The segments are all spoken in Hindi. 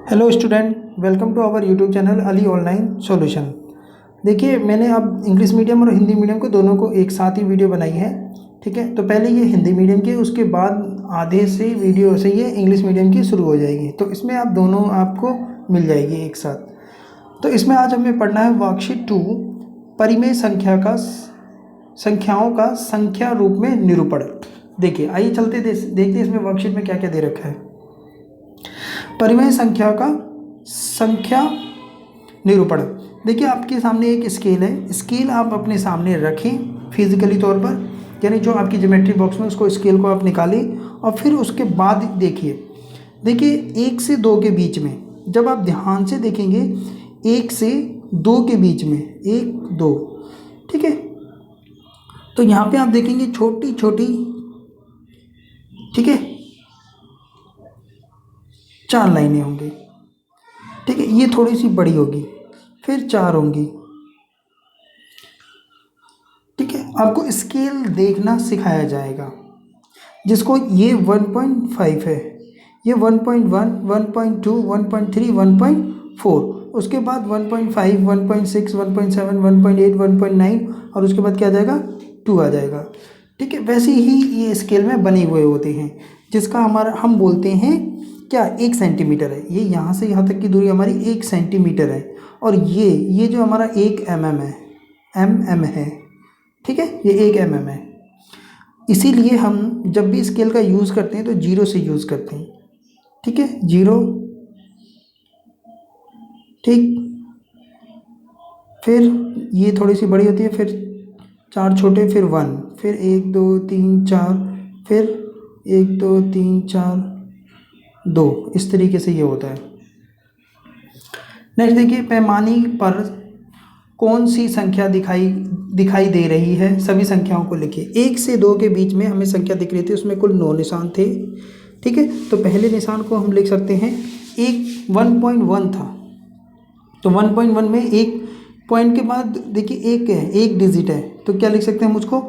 Hello student, welcome to our YouTube channel Ali online solution. देखिए, मैंने अब इंग्लिश मीडियम और हिंदी मीडियम को दोनों को एक साथ ही वीडियो बनाई है। ठीक है, तो पहले ये हिंदी मीडियम की, उसके बाद आधे से वीडियो से ये इंग्लिश मीडियम की शुरू हो जाएगी। तो इसमें आप दोनों आपको मिल जाएगी एक साथ। तो इसमें आज हमें पढ़ना है वर्कशीट 2, परिमेय संख्याओं का संख्या रूप में निरूपण। देखिए, आइए चलते देखते हैं इसमें वर्कशीट में क्या क्या दे रखा है। परिमेय संख्या का संख्या निरूपण। देखिए, आपके सामने एक स्केल है। स्केल आप अपने सामने रखें फिजिकली तौर पर, यानी जो आपकी ज्योमेट्री बॉक्स में उसको स्केल को आप निकालें और फिर उसके बाद देखिए 1 से 2 के बीच में, जब आप ध्यान से देखेंगे 1 से 2 के बीच में, 1 2, ठीक है, तो यहाँ पे आप देखेंगे छोटी छोटी, ठीक है, 4 लाइनें होंगी। ठीक है, ये थोड़ी सी बड़ी होगी, फिर 4 होंगी। ठीक है, आपको स्केल देखना सिखाया जाएगा, जिसको ये 1.5 है, ये 1.1, 1.2, 1.3, 1.4, उसके बाद 1.5, 1.6, 1.7, 1.8, 1.9 और उसके बाद क्या आ जाएगा, 2 आ जाएगा। ठीक है, वैसे ही ये स्केल में बने हुए होते हैं, जिसका हम बोलते हैं क्या, 1 सेंटीमीटर है। ये यहाँ से यहाँ तक की दूरी हमारी 1 सेंटीमीटर है, और ये जो हमारा 1 mm है, mm है, ठीक है, ये 1 mm है। इसीलिए हम जब भी स्केल का यूज़ करते हैं तो 0 से यूज़ करते हैं। ठीक है, 0, ठीक, फिर ये थोड़ी सी बड़ी होती है, फिर 4 छोटे, फिर 1, फिर 1 2 3 4, फिर 1 2 3 4 2, इस तरीके से ये होता है। नेक्स्ट देखिए, पैमाने पर कौन सी संख्या दिखाई दे रही है, सभी संख्याओं को लिखिए। 1 से 2 के बीच में हमें संख्या दिख रही थी, उसमें कुल 9 निशान थे। ठीक है, तो पहले निशान को हम लिख सकते हैं, एक 1.1 था, तो 1.1 में एक पॉइंट के बाद देखिए एक है, एक डिजिट है, तो क्या लिख सकते हैं हम उसको,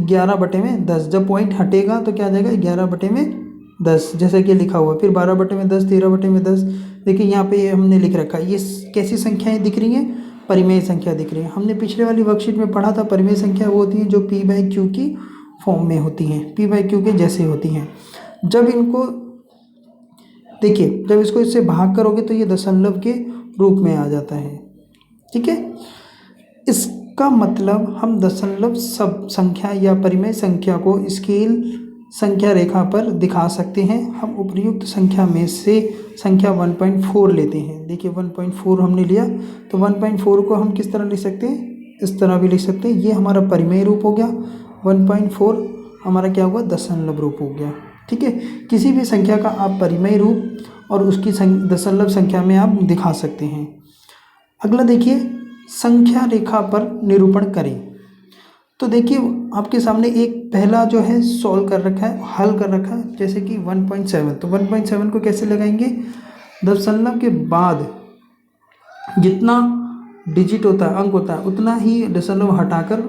11/10। जब पॉइंट हटेगा तो क्या आ जाएगा, 11/10, जैसा कि लिखा हुआ है। फिर 12/10, 13/10। देखिए यहाँ पे हमने लिख रखा है। ये कैसी संख्याएं दिख रही हैं, परिमेय संख्या दिख रही है। हमने पिछले वाली वर्कशीट में पढ़ा था, परिमेय संख्या वो होती हैं जो p/q की फॉर्म में होती हैं, p/q के जैसे होती हैं। जब इनको देखिए, जब इसको इससे भाग करोगे तो ये दशमलव के रूप में आ जाता है। ठीक है, इसका मतलब हम दशमलव संख्या या परिमेय संख्या को स्केल संख्या रेखा पर दिखा सकते हैं। हम उपर्युक्त संख्या में से संख्या 1.4 लेते हैं। देखिए 1.4 हमने लिया, तो 1.4 को हम किस तरह लिख सकते हैं, इस तरह भी लिख सकते हैं। ये हमारा परिमेय रूप हो गया, 1.4 हमारा क्या हुआ, दशमलव रूप हो गया। ठीक है, किसी भी संख्या का आप परिमेय रूप और उसकी दशमलव संख्या में आप दिखा सकते हैं। अगला देखिए, संख्या रेखा पर निरूपण करें। तो देखिए आपके सामने एक पहला जो है सॉल्व कर रखा है, हल कर रखा है, जैसे कि 1.7। तो 1.7 को कैसे लगाएंगे, दशमलव के बाद जितना डिजिट होता है, अंक होता है, उतना ही दशमलव हटाकर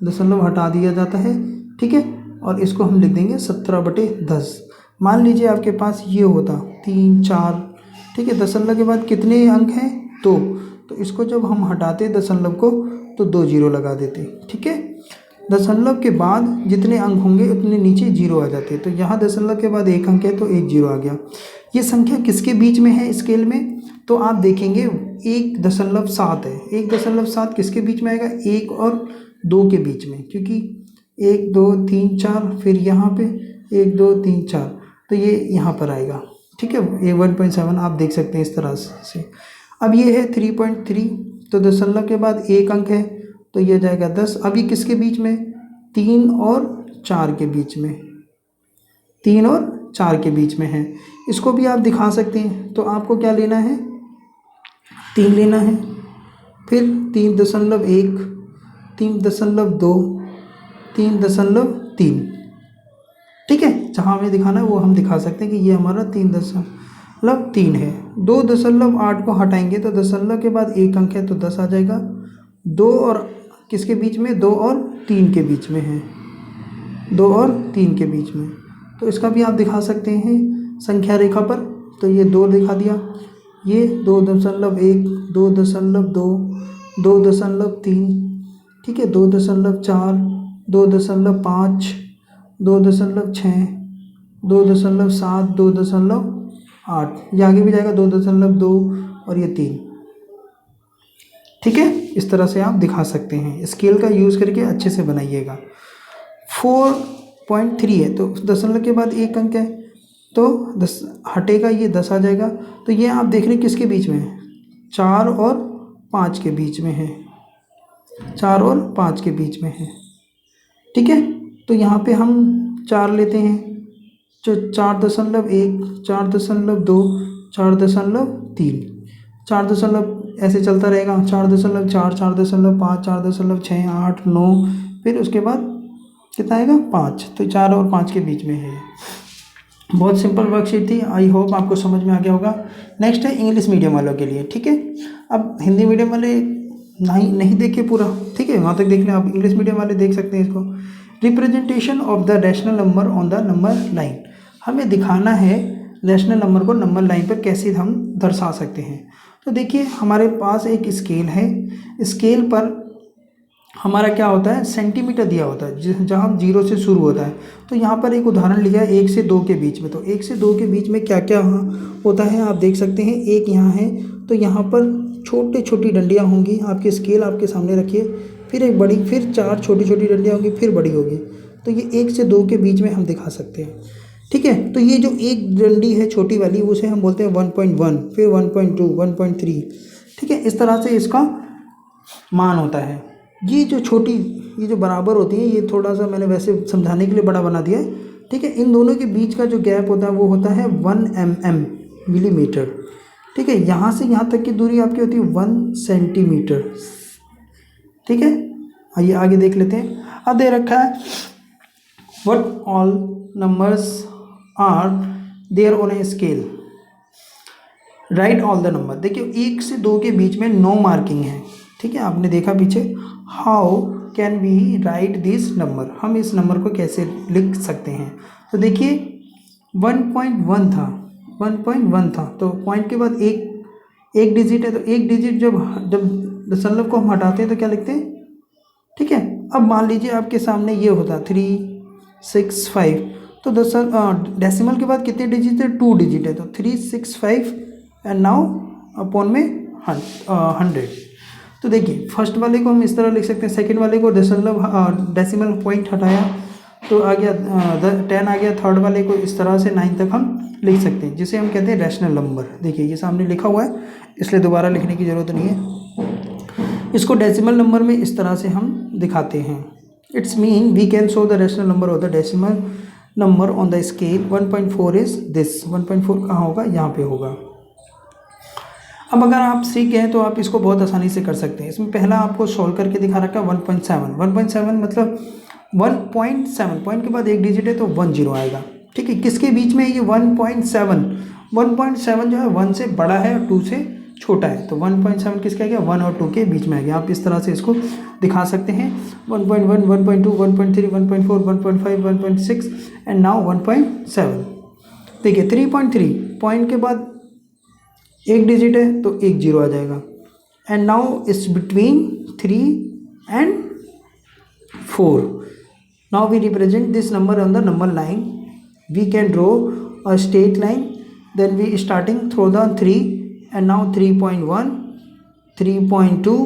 दशमलव हटा दिया जाता है। ठीक है, और इसको हम लिख देंगे 17/10। मान लीजिए आपके पास ये होता 3 4, ठीक है, दशमलव के बाद कितने अंक हैं, 2, तो इसको जब हम हटाते दशमलव को तो 2 0 लगा देते। ठीक है, दशमलव के बाद जितने अंक होंगे उतने नीचे 0 आ जाते, तो यहाँ दशमलव के बाद 1 अंक है तो 1 0 आ गया। ये संख्या किसके बीच में है स्केल में, तो आप देखेंगे 1.7 है। 1.7 किसके बीच में आएगा, 1 और 2 के बीच में, क्योंकि 1 2 3 4, फिर यहाँ पे 1 2 3 4, तो ये यहाँ पर आएगा। ठीक है, ये 1.7 आप देख सकते हैं इस तरह से। अब ये है 3.3, तो दशमलव के बाद 1 अंक है तो ये जाएगा 10। अभी किसके बीच में, 3 और 4 के बीच में, 3 और 4 के बीच में है। इसको भी आप दिखा सकते हैं। तो आपको क्या लेना है, 3 लेना है, फिर 3.1, 3.2, 3.3। ठीक है, जहाँ हमें दिखाना है वो हम दिखा सकते हैं कि ये हमारा 3.3 है। 2.8 को हटाएंगे तो दशमलव के बाद 1 अंक है तो 10 आ जाएगा। 2 और किसके बीच में, 2 और 3 के बीच में है, 2 और 3 के बीच में, तो इसका भी आप दिखा सकते हैं संख्या रेखा पर। तो ये 2 दिखा दिया, ये 2.1, 2.2, 2.3, ठीक है, 2.4, 2.5, 2.6, 2.7, 2.8, ये आगे भी जाएगा 2.2 और ये 3। ठीक है, इस तरह से आप दिखा सकते हैं। स्केल का यूज़ करके अच्छे से बनाइएगा। 4.3 है तो दशमलव के बाद एक अंक है तो 10 हटेगा, ये 10 आ जाएगा। तो ये आप देख रहे हैं किसके बीच में है, 4 और 5 के बीच में है, 4 और 5 के बीच में है। ठीक है, तो यहाँ पे हम 4 लेते हैं, जो 4.1, 4.2, 4.3, 4 ऐसे चलता रहेगा, 4.4, 4.5, 4.6, 8, 9, फिर उसके बाद कितना आएगा 5। तो 4 और 5 के बीच में है। बहुत सिंपल वर्कशीट थी, आई होप आपको समझ में आ गया होगा। नेक्स्ट है इंग्लिश मीडियम वालों के लिए। ठीक है, अब हिंदी मीडियम वाले नहीं देखे पूरा, ठीक है, वहाँ तक देख लें। आप इंग्लिश मीडियम वाले देख सकते हैं इसको। Representation of the rational number on the number line, हमें दिखाना है रैशनल नंबर को नंबर लाइन पर कैसे हम दर्शा सकते हैं। तो देखिए हमारे पास एक स्केल है, स्केल पर हमारा क्या होता है, सेंटीमीटर दिया होता है जहाँ 0 से शुरू होता है। तो यहाँ पर एक उदाहरण लिया है 1 से 2 के बीच में। तो 1 से 2 के बीच में क्या क्या होता है आप देख सकते हैं। एक यहाँ है तो यहाँ पर छोटी छोटी डंडियाँ होंगी, आपके स्केल आपके सामने रखिए, फिर एक बड़ी, फिर 4 छोटी छोटी डंडियाँ होंगी, फिर बड़ी होगी। तो ये 1 से 2 के बीच में हम दिखा सकते हैं। ठीक है, तो ये जो एक डंडी है छोटी वाली उसे हम बोलते हैं 1.1, फिर 1.2, 1.3। ठीक है, इस तरह से इसका मान होता है। ये जो छोटी, ये जो बराबर होती है, ये थोड़ा सा मैंने वैसे समझाने के लिए बड़ा बना दिया है। ठीक है, इन दोनों के बीच का जो गैप होता है वो होता है 1 mm, मिलीमीटर। ठीक है, यहाँ से यहाँ तक की दूरी आपकी होती है 1 सेंटीमीटर। ठीक है, आइए आगे देख लेते हैं। अब दे रखा है what all numbers are there on a scale, right all the number. देखिए 1 से 2 के बीच में नो मार्किंग है। ठीक है, आपने देखा पीछे। How can we write this number, हम इस नंबर को कैसे लिख सकते हैं। तो देखिए 1.1 था, 1.1 था, तो पॉइंट के बाद एक डिजिट है, तो एक डिजिट जब दशमलव को हम हटाते हैं तो क्या लिखते हैं। ठीक है, अब मान लीजिए आपके सामने ये होता 365, तो डेसिमल के बाद कितने डिजिट है, 2 डिजिट है, तो 365 एंड नाउ अपॉन में 100। तो देखिए फर्स्ट वाले को हम इस तरह लिख सकते हैं, सेकंड वाले को डेसिमल पॉइंट हटाया तो आ गया 10 आ गया, थर्ड वाले को इस तरह से 9 तक हम लिख सकते हैं, जिसे हम कहते हैं रैशनल नंबर। देखिए ये सामने लिखा हुआ है, इसलिए दोबारा लिखने की ज़रूरत नहीं है। इसको डेसिमल नंबर में इस तरह से हम दिखाते हैं। It's mean we can show the rational number of the decimal number on the scale. 1.4 is this, 1.4 कहाँ होगा, यहाँ पे होगा। अब अगर आप सीख गए तो आप इसको बहुत आसानी से कर सकते हैं। इसमें पहला आपको सॉल्व करके दिखा रखा है 1.7, 1.7 मतलब 1.7 पॉइंट के बाद एक डिजिट है तो 10 आएगा। ठीक है, किसके बीच में है ये 1.7, 1.7 जो है 1 से बड़ा है और 2 से छोटा है, तो 1.7 किसका आ गया, 1 और 2 के बीच में आ गया। आप इस तरह से इसको दिखा सकते हैं 1.1, 1.2, 1.3, 1.4, 1.5, 1.6 एंड नाउ 1.7। देखिए 3.3 पॉइंट के बाद एक डिजिट है तो 10 आ जाएगा। And now it's between 3 and 4। Now we represent this number on the number line. We can draw a straight line, then we starting through the 3 and now 3.1, 3.2,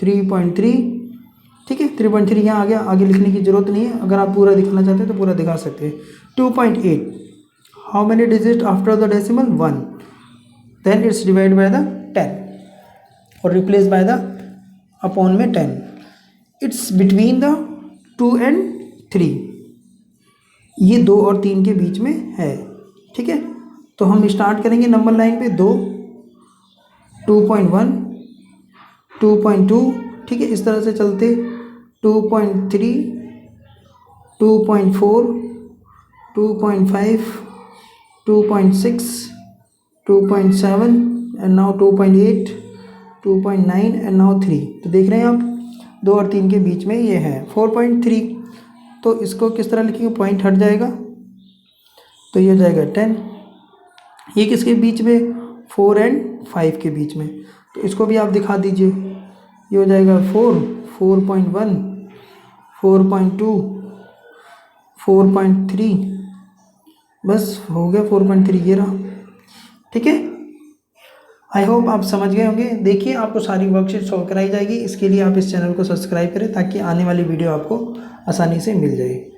3.3। ठीक है, 3.3 यहाँ आ गया, आगे लिखने की जरूरत नहीं है। अगर आप पूरा दिखाना चाहते हैं तो पूरा दिखा सकते हैं। 2.8, how many digit after the decimal, 1, then it's divided by the 10 और replaced by the upon में 10। it's between the 2 and 3, ये 2 और 3 के बीच में है। ठीक है, तो हम स्टार्ट करेंगे नंबर लाइन पे 2, 2.1, 2.2। ठीक है, इस तरह से चलते 2.3, 2.4, 2.5, 2.6, 2.7 एंड नाउ 2.8, 2.9 एंड नाउ 3। तो देख रहे हैं आप 2 और 3 के बीच में ये है 4.3। तो इसको किस तरह लिखेंगे, पॉइंट हट जाएगा तो ये हो जाएगा 10। ये किसके बीच में, 4 एंड 5 के बीच में। तो इसको भी आप दिखा दीजिए। ये हो जाएगा 4, 4.1, 4.2, 4.3, बस हो गया 4.3, ये रहा। ठीक है, आई होप आप समझ गए होंगे। देखिए आपको सारी वर्कशीट सॉल्व कराई जाएगी। इसके लिए आप इस चैनल को सब्सक्राइब करें ताकि आने वाली वीडियो आपको आसानी से मिल जाए।